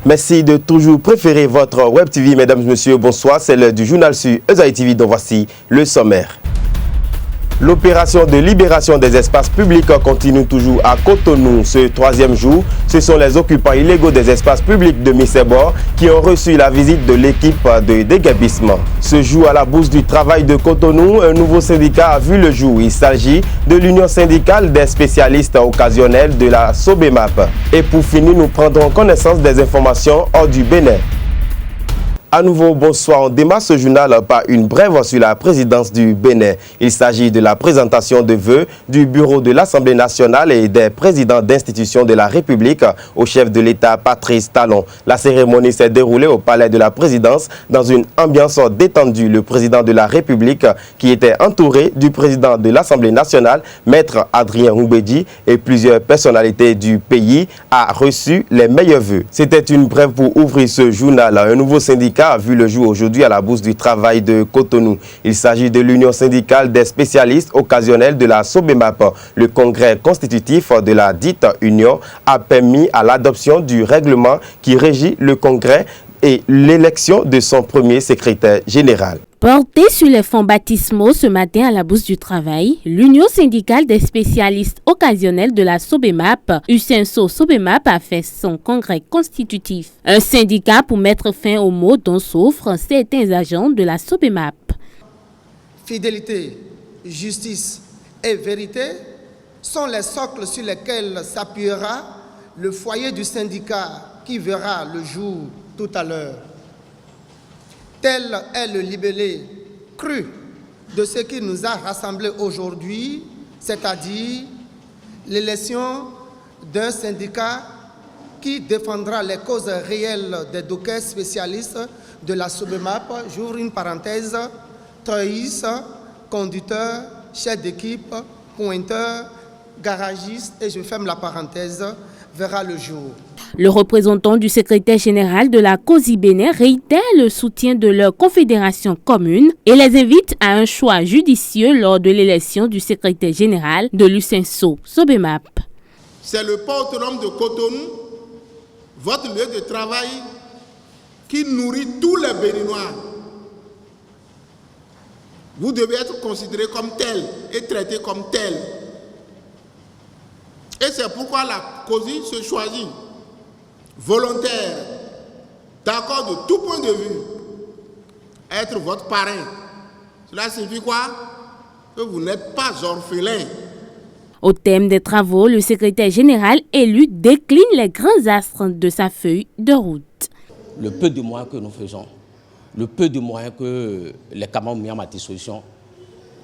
Merci de toujours préférer votre Web TV, mesdames et messieurs. Bonsoir, c'est l'heure du journal sur Ezaï TV, dont voici le sommaire. L'opération de libération des espaces publics continue toujours à Cotonou. Ce troisième jour, ce sont les occupants illégaux des espaces publics de Missebo qui ont reçu la visite de l'équipe de déguerpissement. Ce jour, à la Bourse du Travail de Cotonou, un nouveau syndicat a vu le jour. Il s'agit de l'Union syndicale des spécialistes occasionnels de la SOBEMAP. Et pour finir, nous prendrons connaissance des informations hors du Bénin. À nouveau, bonsoir. On démarre ce journal par une brève sur la présidence du Bénin. Il s'agit de la présentation de vœux du bureau de l'Assemblée nationale et des présidents d'institutions de la République au chef de l'État Patrice Talon. La cérémonie s'est déroulée au palais de la présidence dans une ambiance détendue. Le président de la République, qui était entouré du président de l'Assemblée nationale, maître Adrien Oubedi, et plusieurs personnalités du pays, a reçu les meilleurs vœux. C'était une brève pour ouvrir ce journal. Un nouveau syndicat a vu le jour aujourd'hui à la Bourse du Travail de Cotonou. Il s'agit de l'Union syndicale des spécialistes occasionnels de la SOBEMAP. Le congrès constitutif de la dite Union a permis à l'adoption du règlement qui régit le congrès et l'élection de son premier secrétaire général. Porté sur les fonds baptismaux ce matin à la Bourse du Travail, l'Union syndicale des spécialistes occasionnels de la SOBEMAP, USENSO SOBEMAP, a fait son congrès constitutif. Un syndicat pour mettre fin aux maux dont souffrent certains agents de la SOBEMAP. Fidélité, justice et vérité sont les socles sur lesquels s'appuiera le foyer du syndicat qui verra le jour tout à l'heure. Tel est le libellé cru de ce qui nous a rassemblés aujourd'hui, c'est-à-dire l'élection d'un syndicat qui défendra les causes réelles des dockers spécialistes de la SOBEMAP, j'ouvre une parenthèse, treuistes, conducteurs, chefs d'équipe, pointeurs, garagistes, et je ferme la parenthèse, verra le jour. Le représentant du secrétaire général de la COSI Bénin réitère le soutien de leur confédération commune et les invite à un choix judicieux lors de l'élection du secrétaire général de l'USENSO SOBEMAP. C'est le port autonome de Cotonou, votre lieu de travail qui nourrit tous les Béninois. Vous devez être considéré comme tel et traité comme tel. Et c'est pourquoi la COSI se choisit volontaire, d'accord de tout point de vue, être votre parrain. Cela signifie quoi? Que vous n'êtes pas orphelin. Au thème des travaux, le secrétaire général élu décline les grands astres de sa feuille de route. Le peu de moyens que nous faisons, le peu de moyens que les camarades ont mis à ma disposition,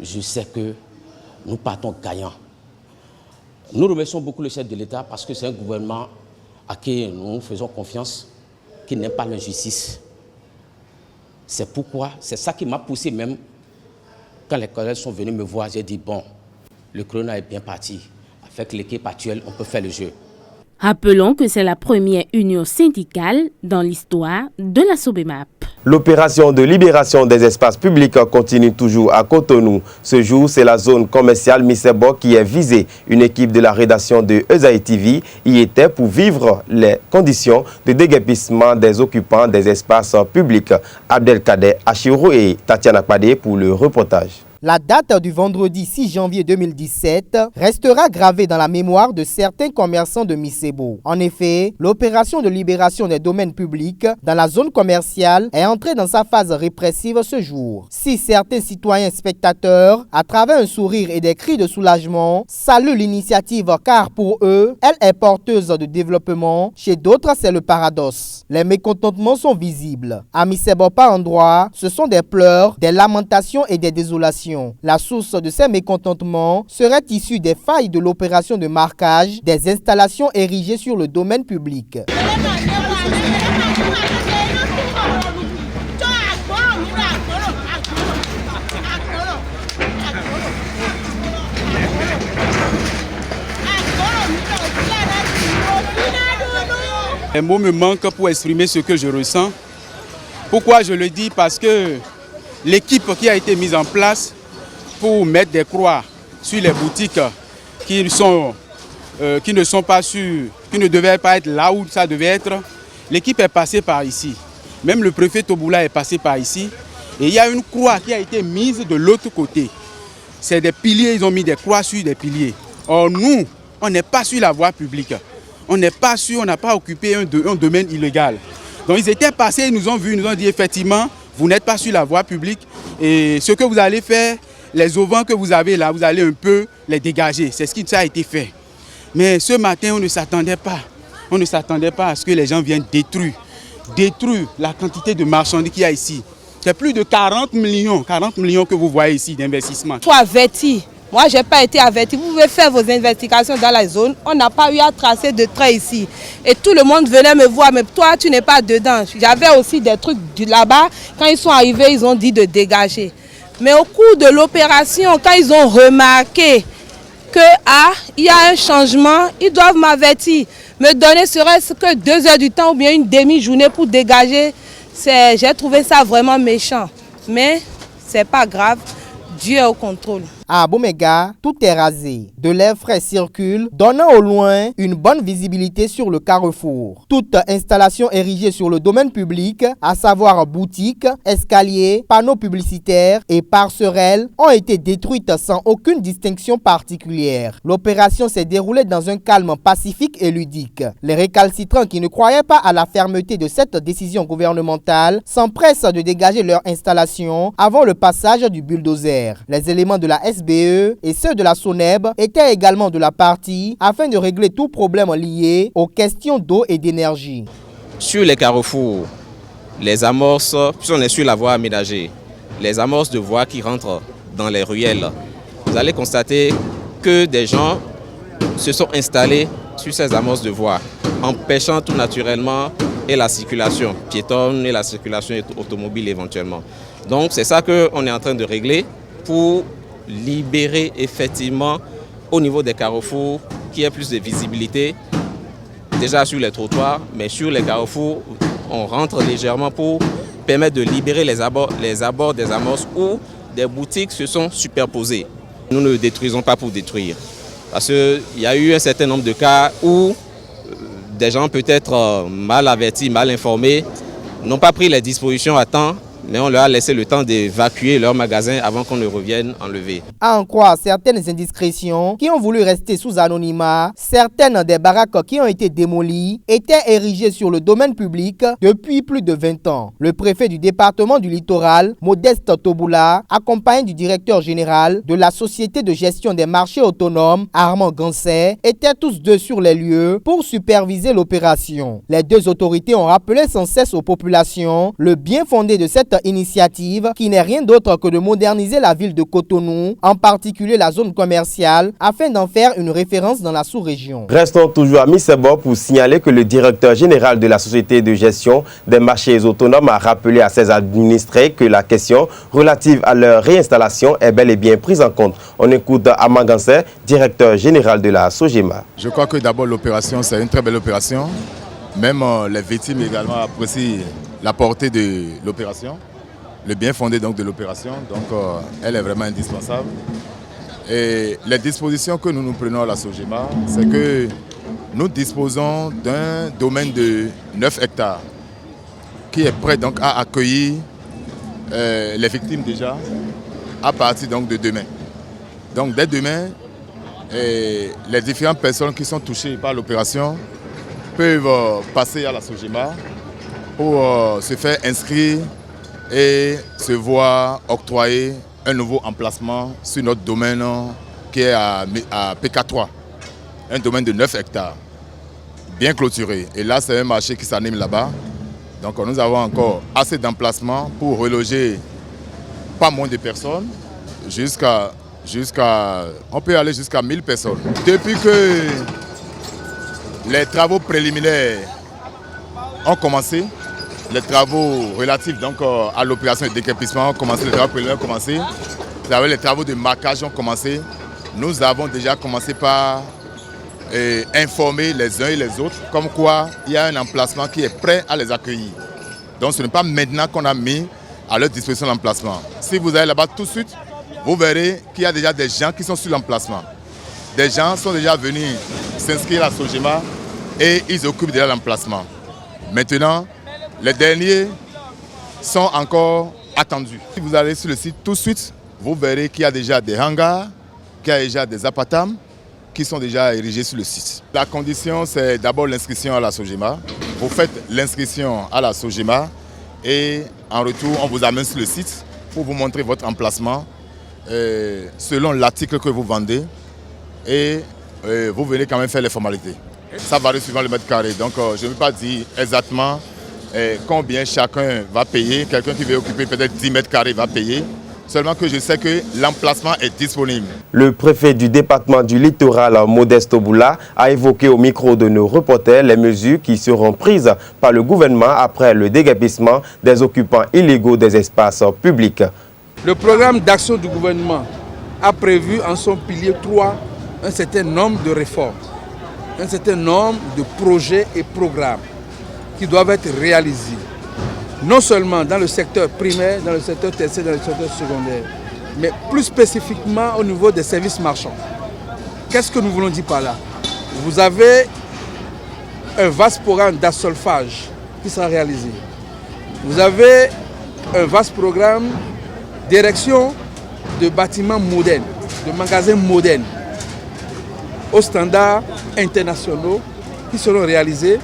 je sais que nous partons gagnants. Nous remercions beaucoup le chef de l'État parce que c'est un gouvernement à qui nous faisons confiance, qui n'aime pas l'injustice. C'est pourquoi, c'est ça qui m'a poussé même, quand les collègues sont venus me voir, j'ai dit bon, le chrono est bien parti. Avec l'équipe actuelle, on peut faire le jeu. Rappelons que c'est la première union syndicale dans l'histoire de la SOBEMAP. L'opération de libération des espaces publics continue toujours à Cotonou. Ce jour, c'est la zone commerciale Missebo qui est visée. Une équipe de la rédaction de Ezaï TV y était pour vivre les conditions de déguerpissement des occupants des espaces publics. Abdelkader Achiro et Tatiana Kpade pour le reportage. La date du vendredi 6 janvier 2017 restera gravée dans la mémoire de certains commerçants de Missebo. En effet, l'opération de libération des domaines publics dans la zone commerciale est entrée dans sa phase répressive ce jour. Si certains citoyens spectateurs, à travers un sourire et des cris de soulagement, saluent l'initiative car pour eux, elle est porteuse de développement, chez d'autres c'est le paradoxe. Les mécontentements sont visibles. À Missebo par endroits, ce sont des pleurs, des lamentations et des désolations. La source de ces mécontentements serait issue des failles de l'opération de marquage des installations érigées sur le domaine public. Les mots me manquent pour exprimer ce que je ressens. Pourquoi je le dis? Parce que l'équipe qui a été mise en place pour mettre des croix sur les boutiques qui ne sont pas sûres, qui ne devaient pas être là où ça devait être, L'équipe est passée par ici. Même le préfet Toboula est passé par ici. Et il y a une croix qui a été mise de l'autre côté. C'est des piliers, ils ont mis des croix sur des piliers. Or nous, on n'est pas sur la voie publique. On n'est pas sûr, on n'a pas occupé un domaine illégal. Donc ils étaient passés, ils nous ont vus, ils nous ont dit effectivement, vous n'êtes pas sur la voie publique. Et ce que vous allez faire, les auvents que vous avez là, vous allez un peu les dégager. C'est ce qui a été fait. Mais ce matin, on ne s'attendait pas. On ne s'attendait pas à ce que les gens viennent détruire la quantité de marchandises qu'il y a ici. C'est plus de 40 millions que vous voyez ici d'investissement. Il faut avertir. Moi, je n'ai pas été averti. Vous pouvez faire vos investigations dans la zone. On n'a pas eu à tracer de trait ici. Et tout le monde venait me voir, mais toi, tu n'es pas dedans. J'avais aussi des trucs là-bas. Quand ils sont arrivés, ils ont dit de dégager. Mais au cours de l'opération, quand ils ont remarqué qu'il y a un changement, ils doivent m'avertir. Me donner serait-ce que 2 heures du temps ou bien une demi-journée pour dégager. J'ai trouvé ça vraiment méchant. Mais ce n'est pas grave. Dieu est au contrôle. À Abomega, tout est rasé. De l'air frais circule, donnant au loin une bonne visibilité sur le carrefour. Toute installation érigée sur le domaine public, à savoir boutiques, escaliers, panneaux publicitaires et passerelles, ont été détruites sans aucune distinction particulière. L'opération s'est déroulée dans un calme pacifique et ludique. Les récalcitrants qui ne croyaient pas à la fermeté de cette décision gouvernementale s'empressent de dégager leur installation avant le passage du bulldozer. Les éléments de la SBE et ceux de la SONEB étaient également de la partie afin de régler tout problème lié aux questions d'eau et d'énergie. Sur les carrefours, les amorces, puisqu'on est sur la voie aménagée, les amorces de voies qui rentrent dans les ruelles, vous allez constater que des gens se sont installés sur ces amorces de voies, empêchant tout naturellement et la circulation piétonne et la circulation automobile éventuellement. Donc c'est ça qu'on est en train de régler pour libérer effectivement au niveau des carrefours qu'il y ait plus de visibilité déjà sur les trottoirs, mais sur les carrefours on rentre légèrement pour permettre de libérer les abords des amorces où des boutiques se sont superposées. Nous ne détruisons pas pour détruire parce qu'il y a eu un certain nombre de cas où des gens peut-être mal avertis, mal informés n'ont pas pris les dispositions à temps, mais on leur a laissé le temps d'évacuer leur magasin avant qu'on ne revienne enlever. À en croire certaines indiscrétions qui ont voulu rester sous anonymat, certaines des baraques qui ont été démolies étaient érigées sur le domaine public depuis plus de 20 ans. Le préfet du département du littoral, Modeste Toboula, accompagné du directeur général de la Société de gestion des marchés autonomes, Armand Gansset, étaient tous deux sur les lieux pour superviser l'opération. Les deux autorités ont rappelé sans cesse aux populations le bien fondé de cette initiative qui n'est rien d'autre que de moderniser la ville de Cotonou, en particulier la zone commerciale, afin d'en faire une référence dans la sous-région. Restons toujours à Missebo pour signaler que le directeur général de la Société de gestion des marchés autonomes a rappelé à ses administrés que la question relative à leur réinstallation est bel et bien prise en compte. On écoute Armand Gansset, directeur général de la SOGEMA. Je crois que d'abord l'opération, c'est une très belle opération. Même les victimes également apprécient la portée de l'opération, le bien fondé donc de l'opération, donc elle est vraiment indispensable. Et les dispositions que nous prenons à la SOGEMA, c'est que nous disposons d'un domaine de 9 hectares qui est prêt donc à accueillir les victimes déjà à partir donc de demain. Donc dès demain, les différentes personnes qui sont touchées par l'opération peuvent passer à la SOGEMA pour se faire inscrire et se voir octroyer un nouveau emplacement sur notre domaine qui est à PK3, un domaine de 9 hectares, bien clôturé. Et là, c'est un marché qui s'anime là-bas. Donc nous avons encore assez d'emplacements pour reloger pas moins de personnes, on peut aller jusqu'à 1000 personnes. Depuis que les travaux préliminaires ont commencé, les travaux relatifs donc, à l'opération de déguerpissement ont commencé, les travaux préliminaires ont commencé, les travaux de marquage ont commencé. Nous avons déjà commencé par informer les uns et les autres comme quoi il y a un emplacement qui est prêt à les accueillir. Donc ce n'est pas maintenant qu'on a mis à leur disposition l'emplacement. Si vous allez là-bas tout de suite, vous verrez qu'il y a déjà des gens qui sont sur l'emplacement. Des gens sont déjà venus s'inscrire à SOGEMA et ils occupent déjà l'emplacement. Maintenant, les derniers sont encore attendus. Si vous allez sur le site tout de suite, vous verrez qu'il y a déjà des hangars, qu'il y a déjà des appartements qui sont déjà érigés sur le site. La condition, c'est d'abord l'inscription à la SOGEMA. Vous faites l'inscription à la SOGEMA et en retour, on vous amène sur le site pour vous montrer votre emplacement selon l'article que vous vendez et vous venez quand même faire les formalités. Ça varie suivant le mètre carré, donc je ne peux pas dire exactement combien chacun va payer. Quelqu'un qui veut occuper peut-être 10 mètres carrés va payer. Seulement que je sais que l'emplacement est disponible. Le préfet du département du littoral, Modeste Oboula, a évoqué au micro de nos reporters les mesures qui seront prises par le gouvernement après le déguerpissement des occupants illégaux des espaces publics. Le programme d'action du gouvernement a prévu en son pilier 3 un certain nombre de réformes, un certain nombre de projets et programmes qui doivent être réalisés. Non seulement dans le secteur primaire, dans le secteur tertiaire, dans le secteur secondaire, mais plus spécifiquement au niveau des services marchands. Qu'est-ce que nous voulons dire par là? Vous avez un vaste programme d'assolfage qui sera réalisé. Vous avez un vaste programme d'érection de bâtiments modernes, de magasins modernes, aux standards internationaux qui seront réalisés.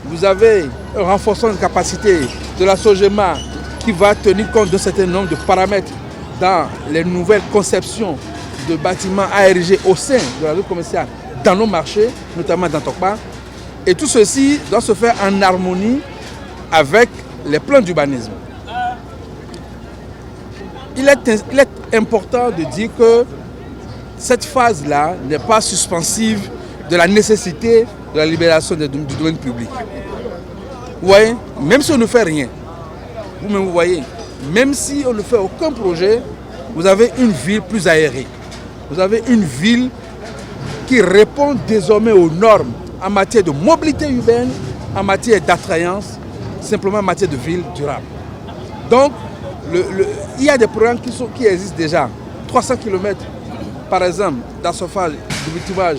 Vous avez un renforcement de capacité de la SOGEMA qui va tenir compte d'un certain nombre de paramètres dans les nouvelles conceptions de bâtiments à ériger au sein de la zone commerciale dans nos marchés, notamment dans Tokpa. Et tout ceci doit se faire en harmonie avec les plans d'urbanisme. Il est important de dire que cette phase-là n'est pas suspensive de la nécessité de la libération du domaine public. Vous voyez, même si on ne fait rien, vous-même vous voyez, même si on ne fait aucun projet, vous avez une ville plus aérée. Vous avez une ville qui répond désormais aux normes en matière de mobilité urbaine, en matière d'attrayance, simplement en matière de ville durable. Donc, il y a des programmes qui existent déjà. 300 km, par exemple, d'assolfage, de bitumage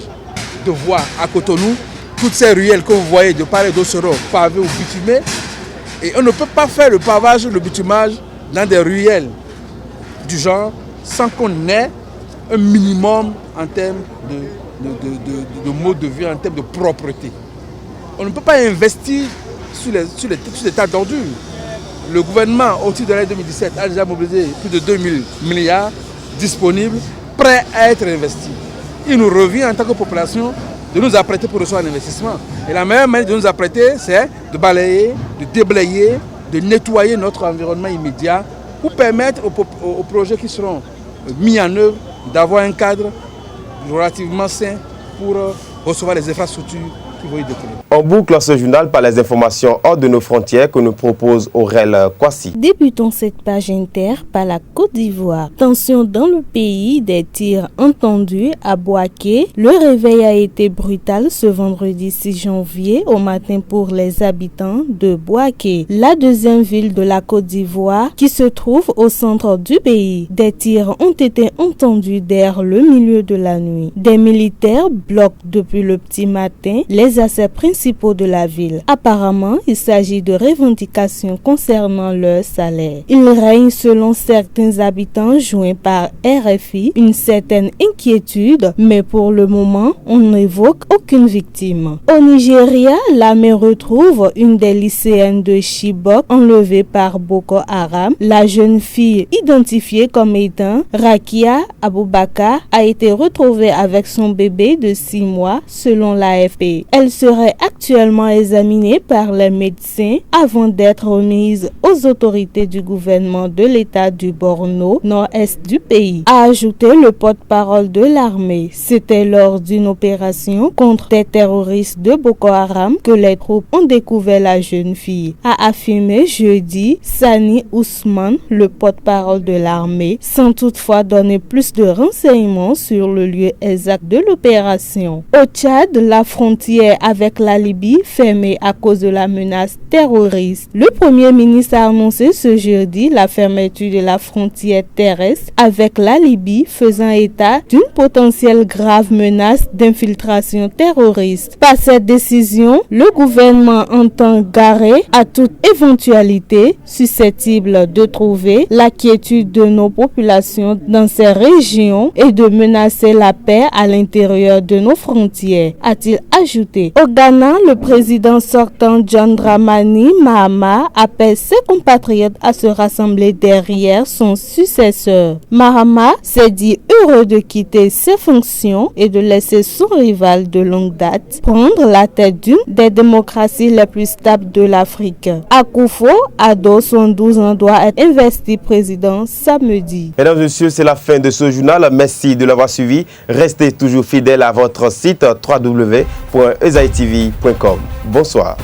de voies à Cotonou. Toutes ces ruelles que vous voyez de part et d'autre seront pavées ou bitumées. Et on ne peut pas faire le pavage, le bitumage dans des ruelles du genre sans qu'on ait un minimum en termes de mode de vie, en termes de propreté. On ne peut pas investir sur les tas d'ordures. Le gouvernement, au titre de l'année 2017, a déjà mobilisé plus de 2000 milliards disponibles, prêts à être investis. Il nous revient en tant que population de nous apprêter pour recevoir un investissement. Et la meilleure manière de nous apprêter, c'est de balayer, de déblayer, de nettoyer notre environnement immédiat pour permettre aux projets qui seront mis en œuvre d'avoir un cadre relativement sain pour recevoir les infrastructures qui vont y découler. On boucle ce journal par les informations hors de nos frontières que nous propose Aurel Kwasi. Débutons cette page inter par la Côte d'Ivoire. Tension dans le pays, des tirs entendus à Bouaké. Le réveil a été brutal ce vendredi 6 janvier au matin pour les habitants de Bouaké, la deuxième ville de la Côte d'Ivoire qui se trouve au centre du pays. Des tirs ont été entendus dès le milieu de la nuit. Des militaires bloquent depuis le petit matin les accès principaux de la ville. Apparemment, il s'agit de revendications concernant leur salaire. Il règne, selon certains habitants joints par RFI, une certaine inquiétude, mais pour le moment, on n'évoque aucune victime. Au Nigeria, l'armée retrouve une des lycéennes de Chibok enlevée par Boko Haram. La jeune fille, identifiée comme étant Rakia Aboubakar, a été retrouvée avec son bébé de 6 mois, selon l'AFP. Elle serait actuellement examinée par les médecins avant d'être remise aux autorités du gouvernement de l'État du Borno, nord-est du pays, a ajouté le porte-parole de l'armée. C'était lors d'une opération contre des terroristes de Boko Haram que les troupes ont découvert la jeune fille, a affirmé jeudi Sani Ousmane, le porte-parole de l'armée, sans toutefois donner plus de renseignements sur le lieu exact de l'opération. Au Tchad, la frontière frontière avec la Libye fermée à cause de la menace terroriste. Le Premier ministre a annoncé ce jeudi la fermeture de la frontière terrestre avec la Libye, faisant état d'une potentielle grave menace d'infiltration terroriste. Par cette décision, le gouvernement entend garer à toute éventualité susceptible de trouver la quiétude de nos populations dans ces régions et de menacer la paix à l'intérieur de nos frontières, a-t-il ajouté. Au Ghana, le président sortant John Dramani Mahama appelle ses compatriotes à se rassembler derrière son successeur. Mahama s'est dit heureux de quitter ses fonctions et de laisser son rival de longue date prendre la tête d'une des démocraties les plus stables de l'Afrique. Akufo-Addo, 72 ans, doit être investi président samedi. Mesdames et messieurs, c'est la fin de ce journal. Merci de l'avoir suivi. Restez toujours fidèles à votre site www.ezaitv.com. Bonsoir.